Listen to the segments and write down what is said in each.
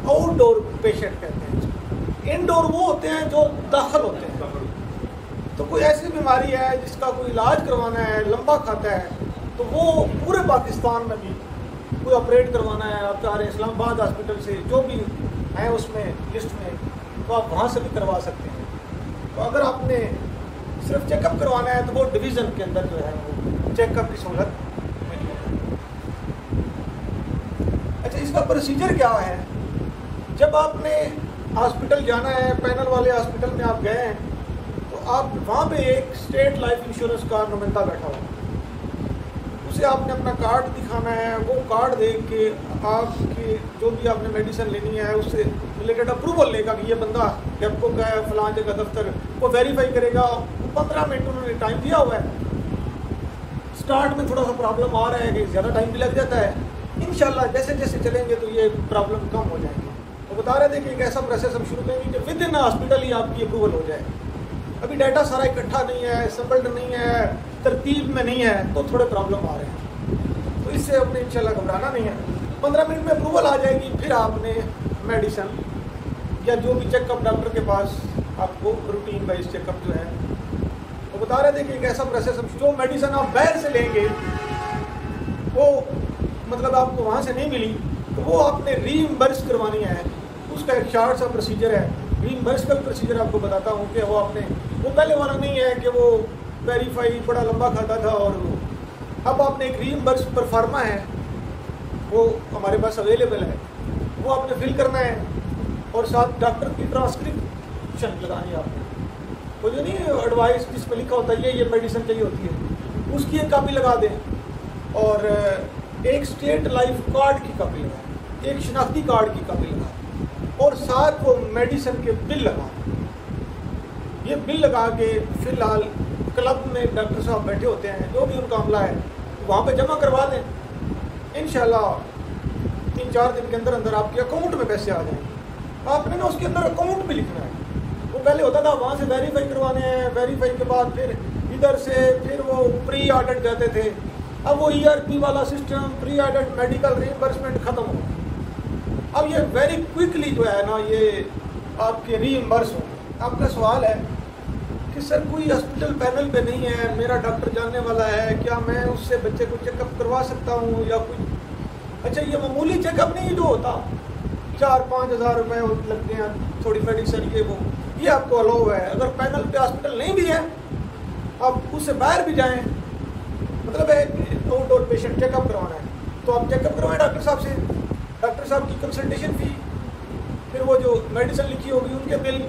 Outdoor patient कहते हैं। Indoor वो होते हैं जो दाखिल होते हैं। तो कोई ऐसी बीमारी है जिसका कोई इलाज करवाना है, लंबा खाता है, तो वो पूरे पाकिस्तान में भी कोई ऑपरेट करवाना है, आप चाह रहे हैं इस्लामाबाद हॉस्पिटल से जो भी हैं उसमें लिस्ट में, तो आप वहाँ से भी करवा सकते हैं। तो अगर आपने सिर्फ चेकअप करवाना है तो वो डिवीज़न के अंदर जो है वो चेकअप की सहूलत मिली है। अच्छा, इसका प्रोसीजर क्या है? जब आपने हॉस्पिटल जाना है, पैनल वाले हॉस्पिटल में आप गए हैं, तो आप वहाँ पे एक स्टेट लाइफ इंश्योरेंस का नुमाइंदा बैठा हुआ, उसे आपने अपना कार्ड दिखाना है। वो कार्ड देख के आपकी जो भी आपने मेडिसिन लेनी है उससे रिलेटेड अप्रूवल लेगा कि ये बंदा आपको क्या है फलां जगह दफ्तर वो वेरीफाई करेगा। 15 मिनट उन्होंने टाइम दिया हुआ है। स्टार्ट में थोड़ा सा प्रॉब्लम आ रहा है कि ज़्यादा टाइम भी लग जाता है, इंशाल्लाह जैसे जैसे चलेंगे तो ये प्रॉब्लम कम हो जाएगी। तो बता रहे थे कि एक ऐसा प्रोसेस हम शुरू करेंगे कि विद इन हॉस्पिटल ही आपकी अप्रूवल हो जाए। अभी डाटा सारा इकट्ठा नहीं है, संबल्ड नहीं है, तरतीब में नहीं है, तो थोड़े प्रॉब्लम आ रहे हैं। तो इससे अपने इंशाल्लाह घबराना नहीं है। 15 मिनट में अप्रूवल आ जाएगी, फिर आपने मेडिसिन या जो भी चेकअप डॉक्टर के पास आपको रूटीन वाइज चेकअप जो है वो बता रहे थे कि एक ऐसा प्रोसेस, जो मेडिसिन आप बाहर से लेंगे वो मतलब आपको वहाँ से नहीं मिली तो वो आपने रीइंबर्स करवानी है। उसका एक शार्ट सा प्रोसीजर है। रीइंबर्स का प्रोसीजर आपको बताता हूँ कि वो आपने वो पहले वाला नहीं है कि वो वेरीफाई बड़ा लंबा खाता था, और अब आपने एक रीइंबर्स परफार्मा है वो हमारे पास अवेलेबल है, वो आपने फिल करना है और साथ डॉक्टर की ट्रांसक्रिप्शन लगानी है आपने। वो जो नहीं एडवाइस जिस पर लिखा होता है ये मेडिसिन चाहिए होती है, उसकी एक कापी लगा दें और एक स्टेट लाइफ कार्ड की कापी लगाएं, एक शनाख्ती कार्ड की कापी लगाएं और साथ वो मेडिसिन के बिल लगाएं। ये बिल लगा के फिलहाल क्लब में डॉक्टर साहब बैठे होते हैं, जो भी उनका अमला है वहाँ पे जमा करवा दें। इंशाल्लाह 3-4 दिन के अंदर अंदर आपके अकाउंट में पैसे आ जाएंगे। आपने ना उसके अंदर अकाउंट भी लिखना है। वो पहले होता था वहाँ से वेरीफाई करवाने हैं, वेरीफाई के बाद फिर इधर से फिर वो प्री ऑडिट जाते थे। अब वो ERP वाला system, pre audit medical reimbursement खत्म हो गया। अब ये वेरी क्विकली जो है ना ये आपके रीइंबर्स हो। आपका सवाल है कि सर कोई हॉस्पिटल पैनल पे नहीं है, मेरा डॉक्टर जानने वाला है, क्या मैं उससे बच्चे को चेकअप करवा सकता हूँ या कुछ? अच्छा, ये मामूली चेकअप नहीं जो होता 4-5 हज़ार रुपये लगते हैं, थोड़ी मेडिसिन ये वो, ये आपको अलाउ है। अगर पैनल पे हॉस्पिटल नहीं भी है, आप उससे बाहर भी जाएं, मतलब है आउटडोर पेशेंट चेकअप करवाना है तो आप चेकअप करवाएं डॉक्टर साहब से। डॉक्टर साहब की कंसल्टेशन फी, फिर वो जो मेडिसिन लिखी होगी उनके बिल,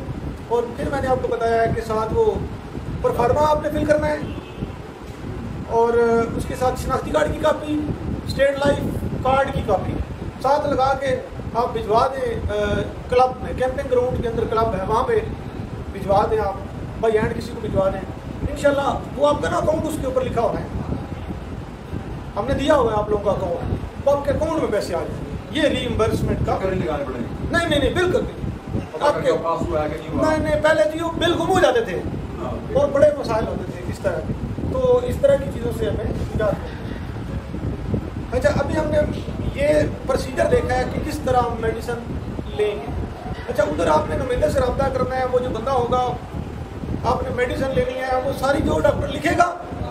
और फिर मैंने आपको बताया है कि साथ वो परफार्मा आपने फिल करना है और उसके साथ शनाख्ती कार्ड की कापी, स्टेट लाइफ कार्ड की कापी साथ लगा के आप भिजवा दें क्लब में। कैंपिंग ग्राउंड के अंदर क्लब है, वहाँ पे भिजवा दें आप, बाई हैंड किसी को भिजवा दें। इंशाल्लाह वो आपका ना अकाउंट उसके ऊपर लिखा हुआ है, हमने दिया हुआ है आप लोगों का अकाउंट, तो आपके अकाउंट में पैसे आ जाएंगे। ये रीइंबर्समेंट का नहीं बिल्कुल आपके पास हुआ है कि नहीं, पहले तो बिल गुम हो जाते थे और बड़े मसाइल होते थे इस तरह के, तो इस तरह की चीज़ों से हमें निजात मिलती। अच्छा, अभी हमने ये प्रोसीजर देखा है कि किस तरह हम मेडिसिन लेंगे। अच्छा, उधर आपने नुमाइंदे से रब्ता करना है। वो जो बंदा होगा, आपने मेडिसिन लेनी है, वो सारी जो डॉक्टर लिखेगा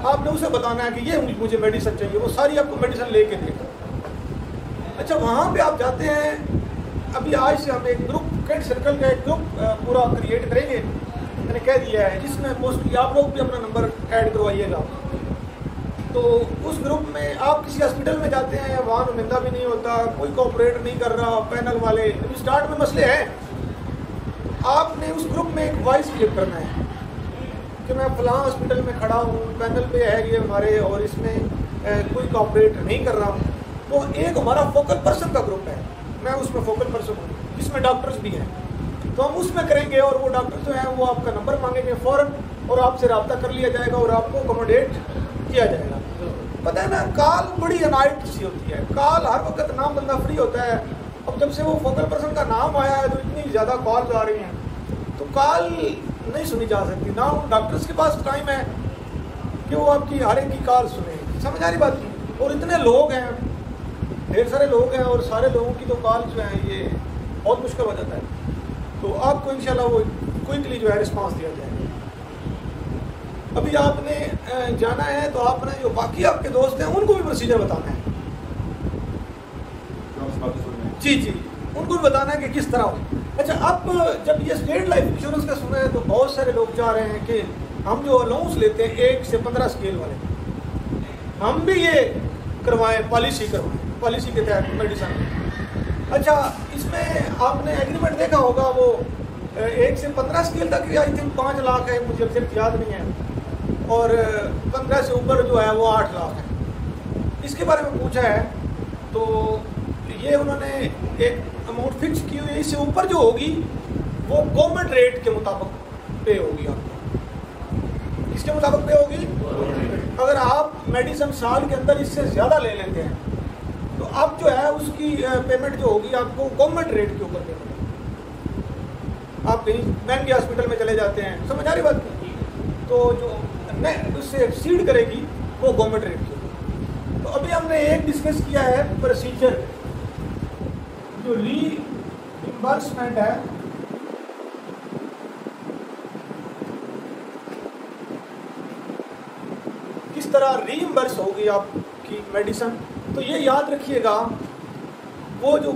आपने उसे बताना है कि ये मुझे मेडिसिन चाहिए, वो सारी आपको मेडिसिन लेके देगा। अच्छा, वहाँ पे आप जाते हैं। अभी आज से हम एक ग्रुप कैट सर्कल का एक ग्रुप पूरा क्रिएट करेंगे, मैंने कह दिया है, जिसमें मोस्टली आप लोग भी अपना नंबर ऐड करवाइएगा। तो उस ग्रुप में आप किसी हॉस्पिटल में जाते हैं, वहाँ नुमाइंदा भी नहीं होता, कोई कोऑपरेट नहीं कर रहा, पैनल वाले अभी स्टार्ट में मसले हैं। आपने उस ग्रुप में एक वॉइस क्लिप करना है कि मैं फलां हॉस्पिटल में खड़ा हूँ, पैनल पे है ये हमारे, और इसमें कोई कोऑपरेट नहीं कर रहा हूँ। तो एक हमारा फोकल पर्सन का ग्रुप है, मैं उसमें फोकल पर्सन हूँ, जिसमें डॉक्टर्स भी हैं, तो हम उसमें करेंगे। और वो डॉक्टर जो हैं वो आपका नंबर मांगेंगे फ़ौरन, और आपसे रब्ता कर लिया जाएगा और आपको अकोमोडेट किया जाएगा। पता है ना, कॉल बड़ी अनाइट सी होती है, कॉल हर वक्त नाम बंदा फ्री होता है। अब जब से वो फोकल पर्सन का नाम आया है तो इतनी ज़्यादा कॉल आ रही हैं, तो कॉल नहीं सुनी जा सकती ना। डॉक्टर्स के पास टाइम है कि वो आपकी हर एक की कॉल सुने, समझ आ रही बात की। और इतने लोग हैं, ढेर सारे लोग हैं, और सारे लोगों की तो कॉल जो है ये मुश्किल हो जाता है। तो आपको इंशाल्लाह वो क्विकली जो है रिस्पांस दिया जाएगा। अभी आपने जाना है तो आपने जो बाकी आपके दोस्त हैं उनको भी प्रोसीजर बताना है। जी जी, उनको भी बताना है कि किस तरह हो। अच्छा, अब जब ये स्टेट लाइफ इंश्योरेंस का सुना है तो बहुत सारे लोग चाह रहे हैं कि हम जो अलाउंस लेते हैं 1 से 15 स्केल वाले, हम भी ये करवाएं, पॉलिसी करवाएं, पॉलिसी के तहत मेडिसिन। अच्छा, इसमें आपने एग्रीमेंट देखा होगा, वो 1 से 15 स्केल तक आई थिंक 5 लाख है, मुझे सिर्फ याद नहीं है, और 15 से ऊपर जो है वो 8 लाख है। इसके बारे में पूछा है तो ये उन्होंने एक अमाउंट फिक्स की हुई है, इससे ऊपर जो होगी वो गवर्नमेंट रेट के मुताबिक पे होगी। आपको इसके मुताबिक पे होगी। अगर आप मेडिसिन साल के अंदर इससे ज़्यादा ले लेते हैं तो अब जो है उसकी पेमेंट जो होगी आपको गवर्नमेंट रेट के ऊपर पेमेंट। आप कहीं महंगे हॉस्पिटल में चले जाते हैं, समझ आ रही बात, तो जो उससे एक्सीड करेगी वो गवर्नमेंट रेट की होगी। तो अभी हमने एक डिस्कस किया है प्रोसीजर, जो रीइंबर्समेंट है, किस तरह रीइंबर्स होगी आपकी मेडिसिन। तो ये याद रखिएगा, वो जो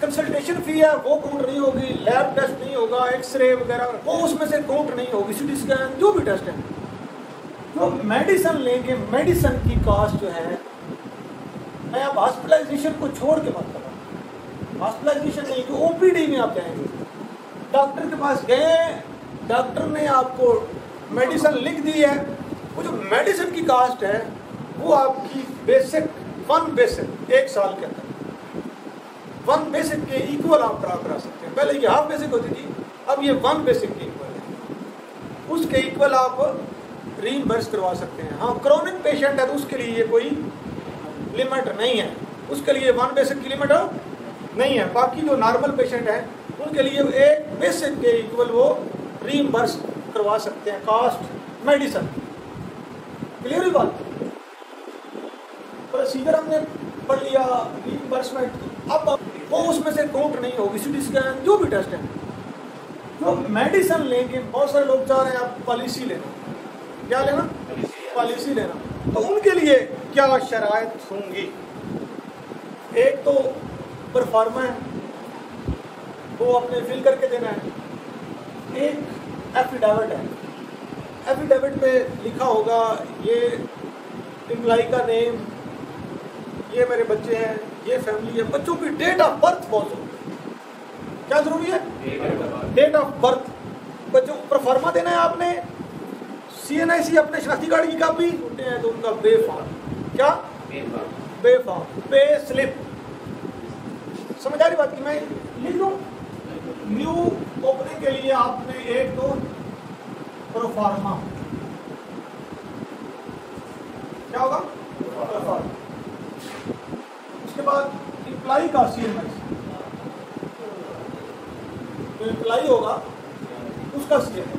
कंसल्टेशन फी है वो काउंट नहीं होगी, लैब टेस्ट नहीं होगा, एक्सरे वगैरह वो उसमें से काउंट नहीं होगी, सीटी स्कैन जो भी टेस्ट है। जो मेडिसिन लेंगे, मेडिसिन की कॉस्ट जो है, मैं अब हॉस्पिटलाइजेशन को छोड़ के बात कर रहा हूँ, हॉस्पिटलाइजेशन नहीं, जो ओपीडी में आप जाएंगे, डॉक्टर के पास गए, डॉक्टर ने आपको मेडिसिन लिख दी है, वो जो मेडिसिन की कॉस्ट है वो आपकी बेसिक 1 बेसिक 1 साल के अंदर 1 बेसिक के इक्वल आप करा सकते हैं। पहले ये हाफ बेसिक होती थी, अब ये 1 बेसिक के इक्वल है, उसके इक्वल आप रीइंबर्स करवा सकते हैं। हाँ, क्रोनिक पेशेंट है तो उसके लिए कोई लिमिट नहीं है, उसके लिए 1 बेसिक की लिमिट नहीं है। बाकी जो नॉर्मल पेशेंट है उनके लिए 1 बेसिक के इक्वल वो रीइंबर्स करवा सकते हैं कॉस्ट मेडिसिन। क्लियर हुई बात? प्रोसीजर हमने पढ़ लिया रीइंबर्समेंट, अब वो उसमें से काउंट नहीं होगी, सीटी स्कैन जो भी टेस्ट है। जो मेडिसिन लेंगे, बहुत सारे लोग चाह रहे हैं आप पॉलिसी लेना, क्या लेना, पॉलिसी लेना, तो उनके लिए क्या शराइत होंगी। एक तो परफॉर्मा है, वो आपने फिल करके देना है। एक एफिडेविट है, एफिडेविट पे लिखा होगा ये एम्प्लॉय का नेम, ये मेरे बच्चे हैं, ये फैमिली है, बच्चों की डेट ऑफ बर्थ बहुत जरूरी है। क्या जरूरी है? Date of birth. बच्चों को परफॉर्मा देना है आपने, CNIC अपने शनाख्ती कार्ड की कॉपी होते हैं तो उनका पे फॉर्म, क्या पे फॉर्म, पे स्लिप। समझ आ रही बात की? मैं लिख लूं, न्यू ओपनिंग के लिए आपने एक तो प्रोफार्मा, क्या होगा, प्रोफार्मा। उसके बाद एम्प्लॉय का CNIC, जो एम्प्लॉय होगा उसका CNIC।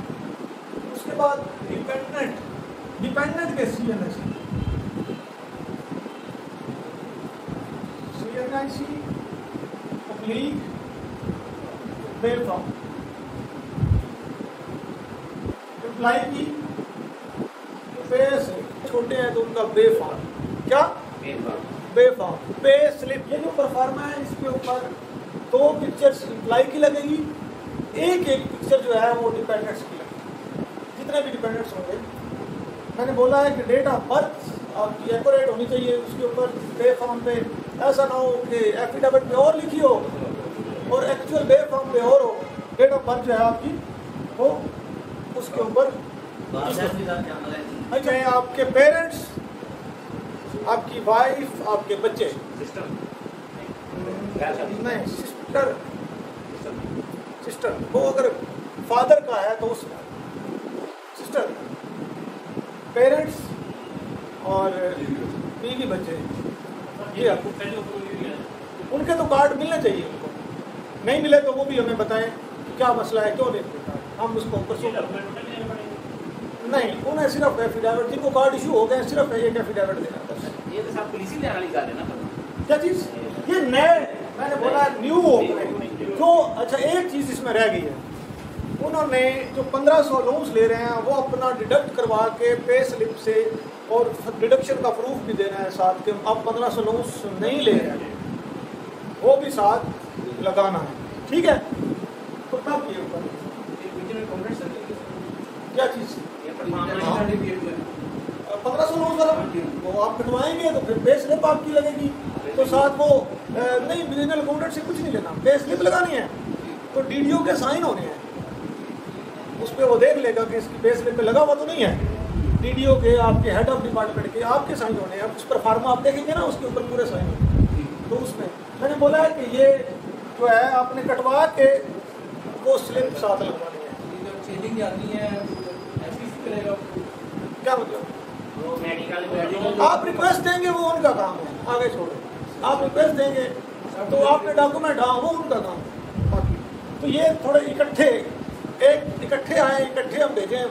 उसके बाद डिपेंडेंट के CNIC, ऑब्लिक पे फॉर्म। एम्प्लॉय की पे स्लिप, छोटे हैं तो उनका पे फॉर्म, क्या पे फॉर्म, पे स्लिप। ये जो परफॉर्मा है इसके ऊपर 2 पिक्चर्स एम्प्लॉय की लगेगी, एक पिक्चर जो है वो डिपेंडेंट्स की लगेगी, जितने भी डिपेंडेंट्स होंगे। मैंने बोला है कि डेट ऑफ बर्थ आपकी एक्यूरेट होनी चाहिए उसके ऊपर पे फॉर्म पे, ऐसा ना हो कि एफिडेविट पे और लिखी हो और एक्चुअल पे फॉर्म पे और हो। डेट ऑफ बर्थ जो है आपकी वो उसके ऊपर। अच्छा, आपके पेरेंट्स, आपकी वाइफ, आपके बच्चे, नहीं सिस्टर, वो अगर फादर का है तो उस सिस्टर, पेरेंट्स और बीवी बच्चे, ये आपको उनके तो कार्ड मिलने चाहिए। उनको नहीं मिले तो वो भी हमें बताएं क्या मसला है, क्यों नहीं मिलता, हम उसको परसों नहीं, उन्हें सिर्फ एफिडेविट, जिनको कार्ड इशू हो गए सिर्फ एक एफिडेविट देना बस। ये तो सब पुलिस ही देना निकाल देना। क्या चीज़? ये नए, मैंने बोला न्यू ओपनिंग, तो अच्छा एक चीज़ इसमें रह गई है, उन्होंने जो 1500 लोन्स ले रहे हैं वो अपना डिडक्ट करवा के पे स्लिप से और डिडक्शन का प्रूफ भी देना है साथ के, अब 1500 लोन्स नहीं ले रहे हैं वो भी साथ लगाना है, ठीक है। तो तब ये ऊपर क्या चीज़ 1500 लोन्स वाला वो आप कटवाएंगे तो फिर पे स्लिप आपकी लगेगी, तो साथ वो नहीं बिजनेस अकाउंटेंट से कुछ नहीं लेना, पे स्लिप लगानी है तो डीडीओ के साइन होने हैं, उस पर वो देख लेगा कि इसकी पे स्लिप पे लगा हुआ तो नहीं है, डीडीओ के आपके हेड ऑफ डिपार्टमेंट के आपके साइन होने हैं, उस पर फार्मा आप देखेंगे ना उसके ऊपर पूरे साइन होंगे। तो उसमें मैंने बोला है कि ये जो है आपने कटवा के वो स्लिप साथ लगवानी है। चेंजिंग आनी है करेगा क्या मतलब आप रिक्वेस्ट देंगे वो उनका काम है, आगे छोड़ो, आप रिक्वेस्ट देंगे तो आपने डॉक्यूमेंट हाँ वो उनका काम है बाकी। तो ये थोड़े इकट्ठे आए इकट्ठे हम भेजें,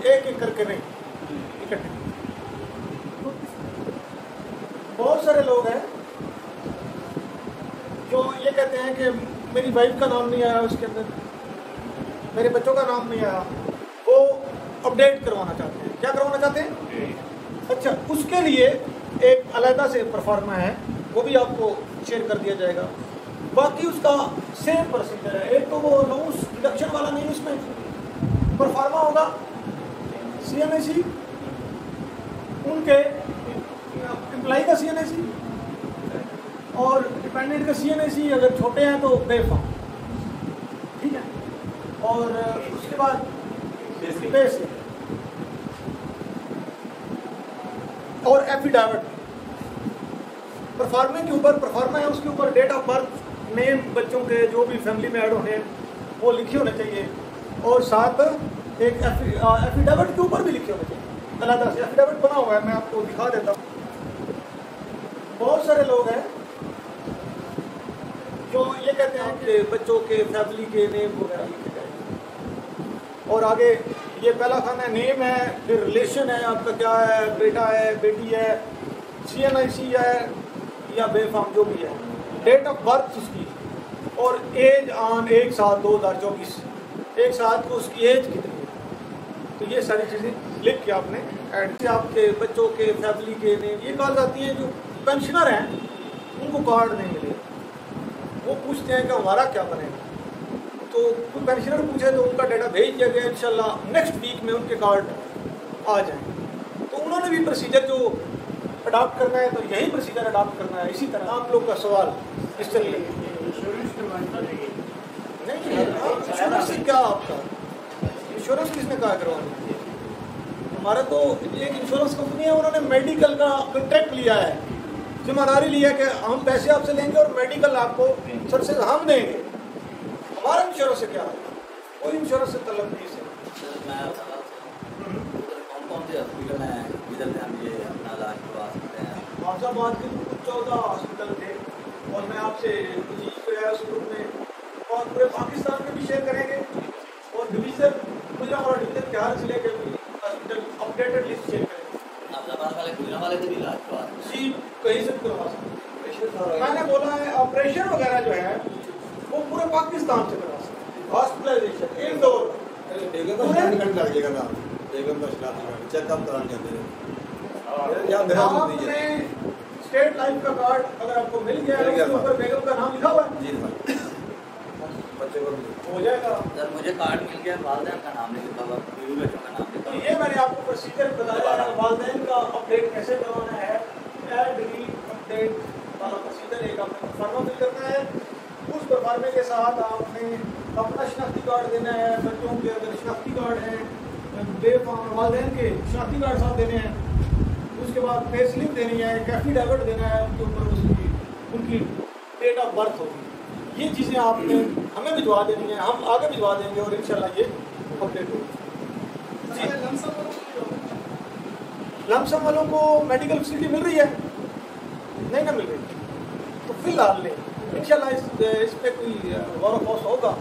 एक एक करके नहीं इकट्ठे। बहुत सारे लोग हैं जो ये कहते हैं कि मेरी वाइफ का नाम नहीं आया उसके अंदर, मेरे बच्चों का नाम नहीं आया, वो अपडेट करवाना चाहते हैं। क्या करवाना चाहते हैं? अच्छा, उसके लिए एक अलहदा से परफॉर्मा है, वो भी आपको शेयर कर दिया जाएगा। बाकी उसका सेम प्रोसीजर है, एक तो वो लोन्स डिडक्शन वाला नहीं, उसमें परफॉर्मा होगा, CNIC उनके एम्प्लॉय का CNIC और डिपेंडेंट का CNIC, अगर छोटे हैं तो बेफाम, ठीक है। और उसके बाद बेसिक और एफिडेविट परफॉर्मे के ऊपर, परफॉर्मा है उसके ऊपर डेट ऑफ बर्थ, नेम बच्चों के जो भी फैमिली में ऐड होने हैं वो लिखे होने चाहिए, और साथ एक एफिडेविट के ऊपर भी लिखे होने चाहिए, अलग से एफिडेविट बना हुआ है, मैं आपको दिखा देता हूँ। बहुत सारे लोग हैं जो ये कहते हैं कि बच्चों के फैमिली के नेम वगैरह लिखे जाए, और आगे ये पहला खाना नेम है, फिर रिलेशन है आपका क्या है, बेटा है बेटी है, CNIC है या बेफाम जो भी है, डेट ऑफ बर्थ उसकी, और एज ऑन 1/7/2024, 1/7 को उसकी एज कितनी है। तो ये सारी चीज़ें लिख के आपने ऐड से आपके बच्चों के फैमिली के नेम, ये कॉल आती हैं। जो पेंशनर हैं उनको कार्ड नहीं मिले, वो पूछते हैं कि हमारा क्या बनेगा, तो कोई पेंशनर पूछे तो उनका डाटा भेज दिया गया, इंशाल्लाह नेक्स्ट वीक में उनके कार्ड आ जाएंगे। तो उन्होंने भी प्रोसीजर जो अडॉप्ट करना है तो यही प्रोसीजर अडॉप्ट करना है। इसी तरह आप लोग का सवाल इस तरह नहीं, इंश्योरेंस से क्या आपका इंश्योरेंस किसने कहा करवाना? हमारा तो एक इंश्योरेंस कंपनी है, उन्होंने मेडिकल का कॉन्ट्रैक्ट लिया है, जिम्मेदारी लिया कि हम पैसे आपसे लेंगे और मेडिकल आपको सर्विसेज हम देंगे। हमारा इंश्योरेंस से क्या है? कोई इंश्योरेंस से तलब नहीं है। कौन से हॉस्पिटल हैं इधर ध्यान ये अपना इलाज करवा सकते हैं? गाजियाबाद के 14 हॉस्पिटल थे, और मैं आपसे उस ग्रुप में और पूरे पाकिस्तान में भी शेयर करेंगे, और डिवीजन गुजरावाला डिवीजन बिहार जिले के भी हॉस्पिटल अपडेटेड लिस्ट शेयर करेंगे। अहमदाबाद वाले गुजरावाले से भी इलाज करवा जी, कहीं से करवा सकते। मैंने बोला है ऑपरेशन वगैरह जो है वो पूरे पाकिस्तान से करवा सकते, हॉस्पिटलाइजेशन इंडोर चेकअप कराने आपने स्टेट लाइफ का कार्ड अगर आपको मिल गया है, उसके ऊपर बेगम का नाम लिखा हुआ है जी, बच्चे को हो जाएगा। सर मुझे कार्ड मिल गया, वालदैन का नाम नहीं लिखा हुआ, बीवी बच्चों का नाम लिखा हुआ। ये मैंने आपको प्रोसीजर बताया है, वालदैन का अपडेट कैसे करवाना है, ऐड डिलीट अपडेट वाला प्रोसीजर एक आपने फॉर्म फिल करना है। उस परफॉर्मे के साथ आपने अपना शनाख्ती कार्ड देना है, बच्चों के अगर शनाख्ती कार्ड है, वालदैन के शनाख्ती कार्ड साथ देने हैं, उसके बाद पे स्लिप देनी है, एक एफिडेविट देना है, उनके ऊपर उनकी डेट ऑफ बर्थ होगी। ये चीज़ें आपने हमें भिजवा देनी है, हम आगे भिजवा देंगे और इंशाल्लाह ये अपडेट होगी। लमसम वालों को मेडिकल फैसिलिटी मिल रही है, नहीं ना मिल रही, तो फिलहाल नहीं, इंशाल्लाह इस पर कोई गौर फौस होगा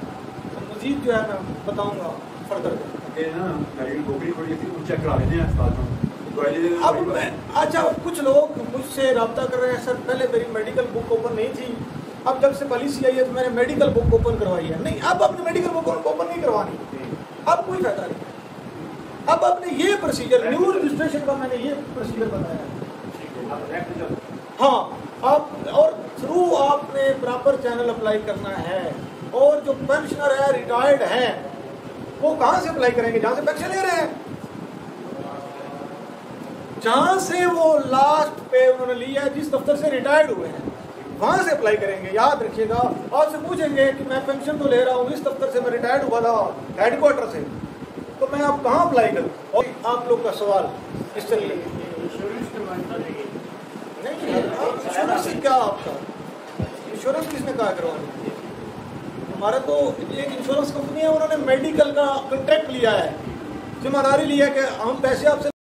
तो मजीद जो है मैं बताऊँगा फर्दर। अब अच्छा कुछ लोग मुझसे रब्ता कर रहे हैं, सर पहले मेरी मेडिकल बुक ओपन नहीं थी अब जब से पॉलिसी आई है तो मैंने मेडिकल बुक ओपन करवाई है। नहीं, अब आपने मेडिकल बुक ओपन नहीं करवानी, अब कोई फायदा नहीं। अब आपने ये प्रोसीजर, न्यू रजिस्ट्रेशन का मैंने ये प्रोसीजर बताया। हाँ, आप और थ्रू आपने प्रॉपर चैनल अप्लाई करना है। और जो पेंशनर है, रिटायर्ड है, वो कहाँ से अप्लाई करेंगे? जहाँ से पेंशन ले रहे हैं, जहाँ से वो लास्ट पे उन्होंने लिया है, जिस दफ्तर से रिटायर्ड हुए हैं, वहाँ से अप्लाई करेंगे। याद रखिएगा, आपसे पूछेंगे कि मैं पेंशन तो ले रहा हूँ, इस दफ्तर से मैं रिटायर्ड हुआ था, हेडक्वार्टर से, तो मैं आप कहाँ अप्लाई करूँ? और आप लोग का सवाल इस तरीके नहीं, इंश्योरेंस से क्या आपका इंश्योरेंस किसने कहा करवाना? हमारा तो एक इंश्योरेंस कंपनी है, उन्होंने मेडिकल का कॉन्ट्रैक्ट लिया है, जिम्मेदारी ली है कि हम पैसे आपसे